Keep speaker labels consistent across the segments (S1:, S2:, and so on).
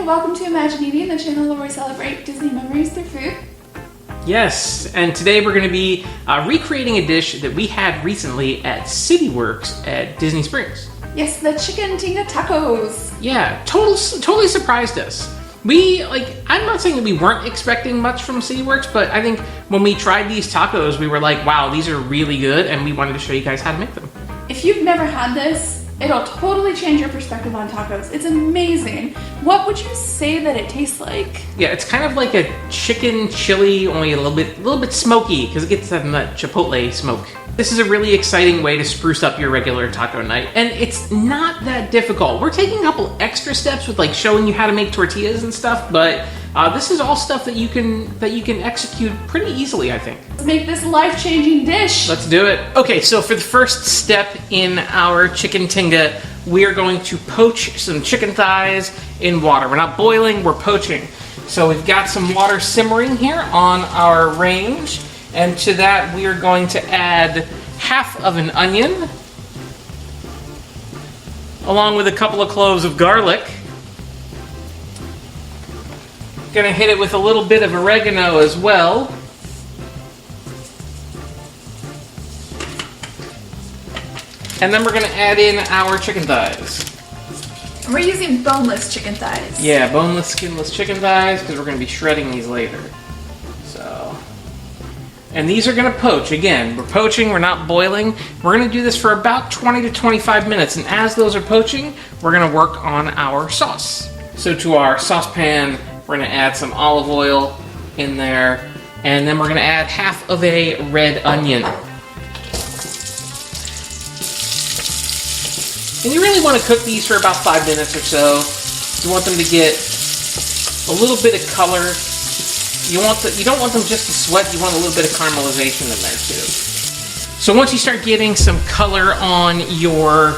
S1: welcome to Imagine Eating, the channel where we celebrate Disney memories through food.
S2: Yes, and today we're going to be recreating a dish that we had recently at CityWorks at Disney Springs.
S1: Yes, the Chicken Tinga Tacos.
S2: Yeah, totally surprised us. I'm not saying that we weren't expecting much from CityWorks, but I think when we tried these tacos, we were like, wow, these are really good, and we wanted to show you guys how to make them.
S1: If you've never had this, it'll totally change your perspective on tacos. It's amazing. What would you say that it tastes like?
S2: Yeah, it's kind of like a chicken chili, only a little bit smoky, because it gets that chipotle smoke. This is a really exciting way to spruce up your regular taco night, and it's not that difficult. We're taking a couple extra steps with showing you how to make tortillas and stuff, but this is all stuff that you can execute pretty easily, I think.
S1: Let's make this life-changing dish.
S2: Let's do it. Okay, so for the first step in our chicken tinga, we are going to poach some chicken thighs in water. We're not boiling, we're poaching. So we've got some water simmering here on our range. And to that, we are going to add half of an onion, along with a couple of cloves of garlic. Gonna hit it with a little bit of oregano as well. And then we're gonna add in our chicken thighs.
S1: We're using boneless chicken thighs.
S2: Yeah, boneless, skinless chicken thighs, because we're gonna be shredding these later. And these are going to poach. Again, we're poaching, we're not boiling. We're going to do this for about 20 to 25 minutes. And as those are poaching, we're going to work on our sauce. So to our saucepan, we're going to add some olive oil in there. And then we're going to add half of a red onion. And you really want to cook these for about 5 minutes or so. You want them to get a little bit of color. You don't want them just to sweat, you want a little bit of caramelization in there too. So once you start getting some color on your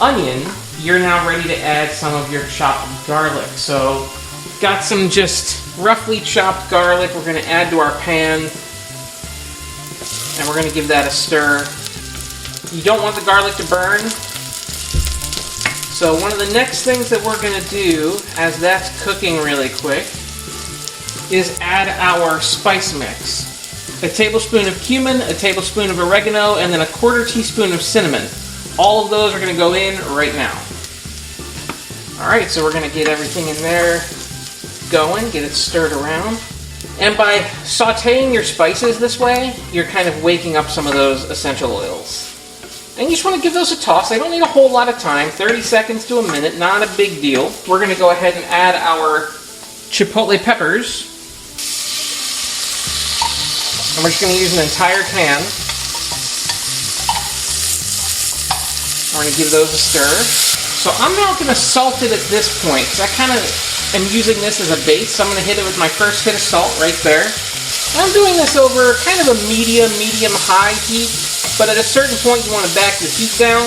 S2: onion, you're now ready to add some of your chopped garlic. So got some just roughly chopped garlic we're going to add to our pan. And we're going to give that a stir. You don't want the garlic to burn. So one of the next things that we're going to do, as that's cooking really quick, is add our spice mix. A tablespoon of cumin, a tablespoon of oregano, and then a 1/4 teaspoon of cinnamon. All of those are going to go in right now. Alright, so we're going to get everything in there going, get it stirred around. And by sauteing your spices this way, you're kind of waking up some of those essential oils. And you just want to give those a toss. They don't need a whole lot of time, 30 seconds to a minute, not a big deal. We're going to go ahead and add our chipotle peppers. And we're just going to use an entire can. We're going to give those a stir. So I'm not going to salt it at this point, because I kind of am using this as a base. So I'm going to hit it with my first hit of salt right there. And I'm doing this over kind of a medium-high heat. But at a certain point, you want to back the heat down.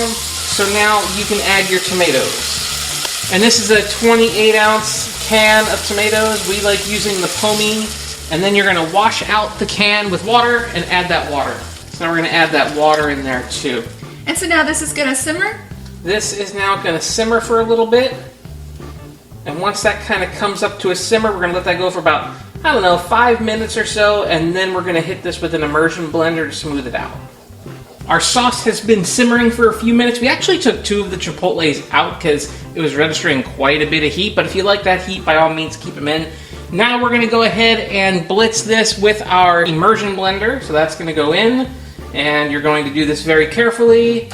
S2: So now you can add your tomatoes. And this is a 28-ounce can of tomatoes. We like using the pommy. And then you're going to wash out the can with water and add that water. So now we're going to add that water in there too.
S1: And so now this is going to simmer?
S2: This is now going to simmer for a little bit. And once that kind of comes up to a simmer, we're going to let that go for about, 5 minutes or so. And then we're going to hit this with an immersion blender to smooth it out. Our sauce has been simmering for a few minutes. We actually took 2 of the chipotles out because it was registering quite a bit of heat. But if you like that heat, by all means, keep them in. Now we're going to go ahead and blitz this with our immersion blender. So that's going to go in, and you're going to do this very carefully.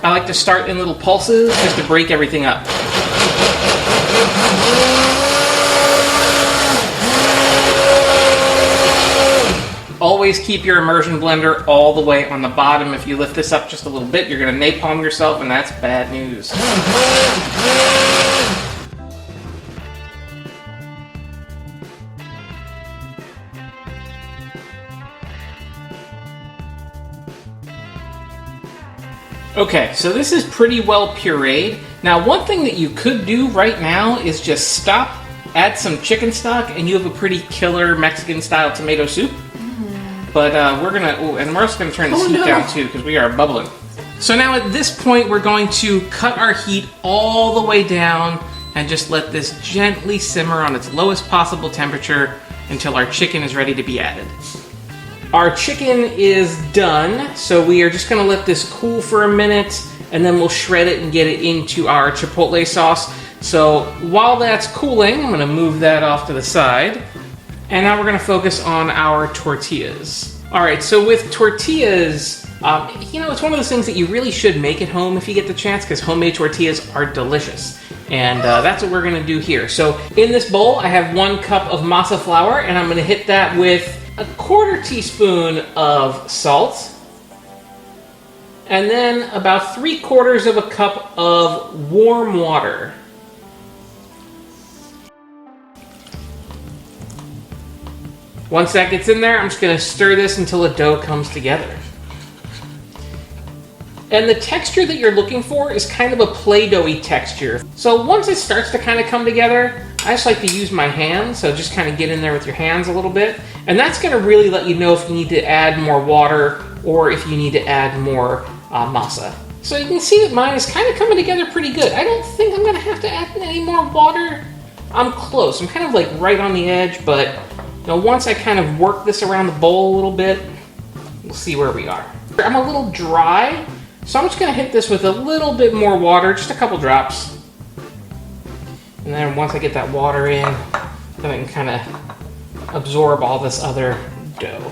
S2: I like to start in little pulses just to break everything up. Always keep your immersion blender all the way on the bottom. If you lift this up just a little bit, you're going to napalm yourself, and that's bad news. Okay, so this is pretty well pureed. Now, one thing that you could do right now is just stop, add some chicken stock, and you have a pretty killer Mexican-style tomato soup. But we're gonna, and we're also gonna turn this heat down too, because we are bubbling. So now at this point, we're going to cut our heat all the way down and just let this gently simmer on its lowest possible temperature until our chicken is ready to be added. Our chicken is done, so we are just gonna let this cool for a minute, and then we'll shred it and get it into our chipotle sauce. So while that's cooling, I'm gonna move that off to the side. And now we're gonna focus on our tortillas. All right, so with tortillas, it's one of those things that you really should make at home if you get the chance, because homemade tortillas are delicious. And that's what we're gonna do here. So in this bowl, I have 1 cup of masa flour, and I'm gonna hit that with a 1/4 teaspoon of salt, and then about 3/4 of a cup of warm water. Once that gets in there, I'm just gonna stir this until the dough comes together. And the texture that you're looking for is kind of a Play-Doh-y texture. So once it starts to kind of come together, I just like to use my hands, so just kind of get in there with your hands a little bit. And that's gonna really let you know if you need to add more water or if you need to add more masa. So you can see that mine is kind of coming together pretty good. I don't think I'm gonna have to add any more water. I'm close, I'm kind of like right on the edge, but once I kind of work this around the bowl a little bit, we'll see where we are. I'm a little dry, so I'm just gonna hit this with a little bit more water, just a couple drops. And then once I get that water in, then I can kind of absorb all this other dough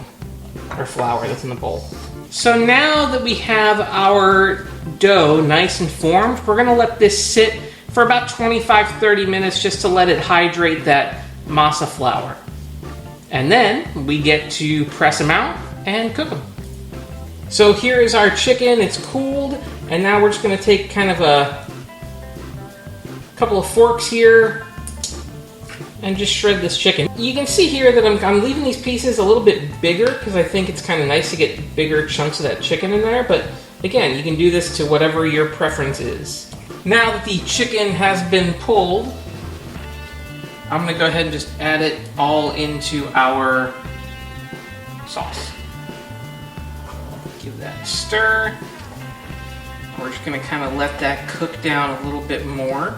S2: or flour that's in the bowl. So now that we have our dough nice and formed, we're gonna let this sit for about 25-30 minutes just to let it hydrate that masa flour. And then we get to press them out and cook them. So here is our chicken, it's cooled, and now we're just gonna take kind of a couple of forks here and just shred this chicken. You can see here that I'm leaving these pieces a little bit bigger because I think it's kind of nice to get bigger chunks of that chicken in there, but again, you can do this to whatever your preference is. Now that the chicken has been pulled, I'm gonna go ahead and just add it all into our sauce. Give that a stir. We're just gonna kind of let that cook down a little bit more.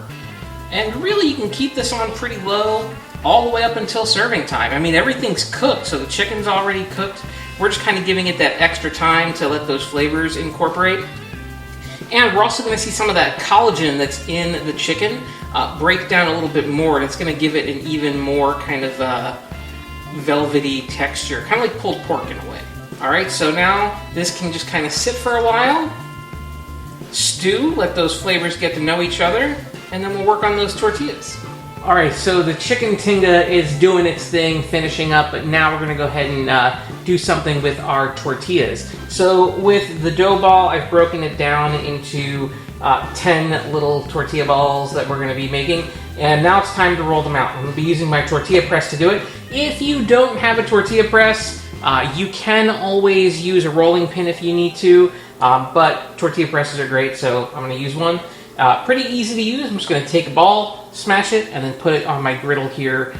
S2: And really you can keep this on pretty low all the way up until serving time. I mean, everything's cooked, so the chicken's already cooked. We're just kind of giving it that extra time to let those flavors incorporate. And we're also gonna see some of that collagen that's in the chicken break down a little bit more, and it's gonna give it an even more kind of velvety texture, kind of like pulled pork in a way. All right, so now this can just kind of sit for a while, stew, let those flavors get to know each other, and then we'll work on those tortillas. All right, so the chicken tinga is doing its thing, finishing up, but now we're gonna go ahead and do something with our tortillas. So with the dough ball, I've broken it down into 10 little tortilla balls that we're gonna be making, and now it's time to roll them out. I'm gonna be using my tortilla press to do it. If you don't have a tortilla press, you can always use a rolling pin if you need to, but tortilla presses are great, so I'm gonna use one. Pretty easy to use. I'm just gonna take a ball, smash it, and then put it on my griddle here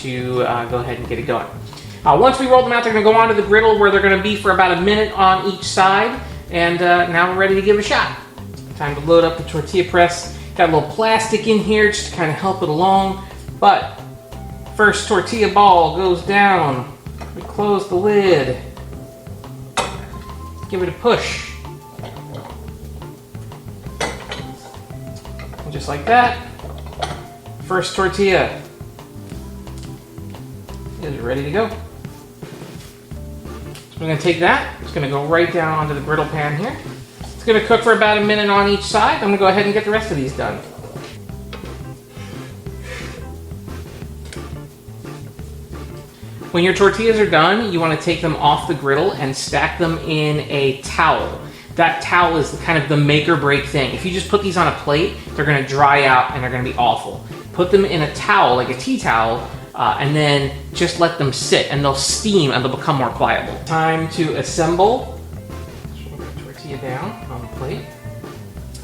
S2: to go ahead and get it going. Once we roll them out, they're gonna go onto the griddle where they're gonna be for about a minute on each side, and now we're ready to give it a shot. Time to load up the tortilla press. Got a little plastic in here just to kind of help it along, but first tortilla ball goes down. We close the lid. Give it a push. And just like that, first tortilla is ready to go. So we're going to take that. It's going to go right down onto the griddle pan here. It's going to cook for about a minute on each side. I'm going to go ahead and get the rest of these done. When your tortillas are done, you want to take them off the griddle and stack them in a towel. That towel is kind of the make or break thing. If you just put these on a plate, they're going to dry out and they're going to be awful. Put them in a towel, like a tea towel, and then just let them sit and they'll steam and they'll become more pliable. Time to assemble. So we'll put the tortilla down on the plate.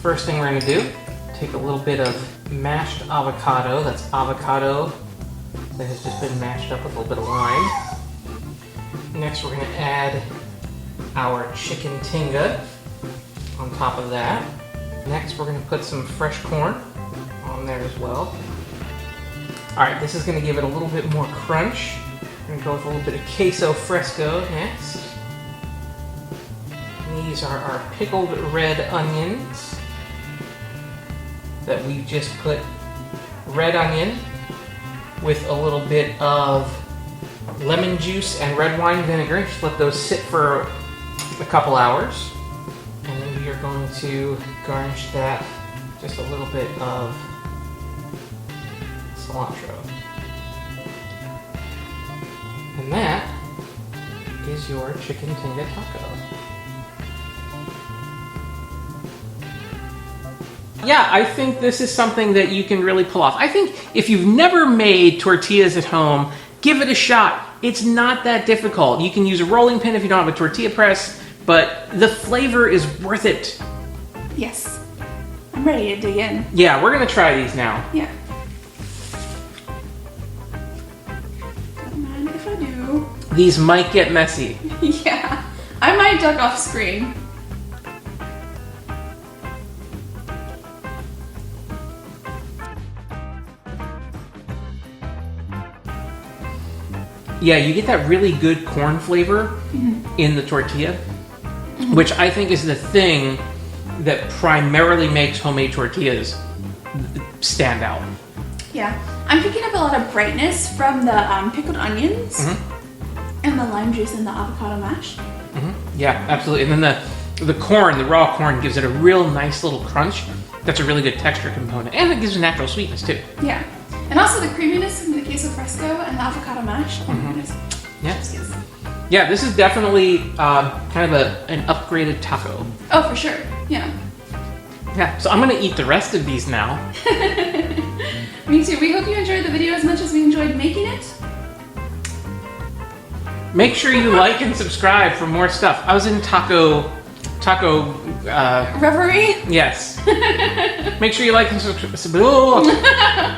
S2: First thing we're going to do, take a little bit of mashed avocado. That's avocado that has just been mashed up with a little bit of lime. Next we're going to add our chicken tinga. on top of that. Next, we're going to put some fresh corn on there as well. All right, this is going to give it a little bit more crunch. We're going to go with a little bit of queso fresco next. These are our pickled red onions that we just put red onion with a little bit of lemon juice and red wine vinegar. Just let those sit for a couple hours. And then we are going to garnish that just a little bit of cilantro. And that is your chicken tinga taco. Yeah, I think this is something that you can really pull off. I think if you've never made tortillas at home, give it a shot. It's not that difficult. You can use a rolling pin if you don't have a tortilla press, but the flavor is worth it.
S1: Yes. I'm ready to dig in.
S2: Yeah, we're gonna try these now.
S1: Yeah. Don't mind if I do.
S2: These might get messy.
S1: Yeah. I might duck off screen.
S2: Yeah, you get that really good corn flavor in the tortilla, which I think is the thing that primarily makes homemade tortillas stand out.
S1: Yeah. I'm picking up a lot of brightness from the pickled onions and the lime juice and the avocado mash.
S2: Yeah, absolutely. And then the corn, the raw corn, gives it a real nice little crunch. That's a really good texture component. And it gives a natural sweetness too.
S1: Yeah. And also the creaminess from the queso fresco and the avocado mash. Oh my goodness.
S2: Yeah. Yeah, this is definitely kind of an upgraded taco.
S1: Oh, for sure. Yeah.
S2: Yeah, so I'm gonna eat the rest of these now.
S1: Me too. We hope you enjoyed the video as much as we enjoyed making it.
S2: Make sure you like and subscribe for more stuff. I was in taco.
S1: Reverie?
S2: Yes. Make sure you like and subscribe.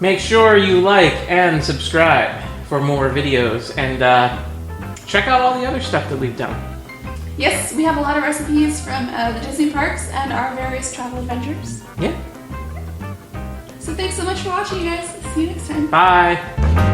S2: Make sure you like and subscribe for more videos, and check out all the other stuff that we've done.
S1: Yes, we have a lot of recipes from the Disney parks and our various travel adventures.
S2: Yeah.
S1: So thanks so much for watching, you guys. See you next time.
S2: Bye.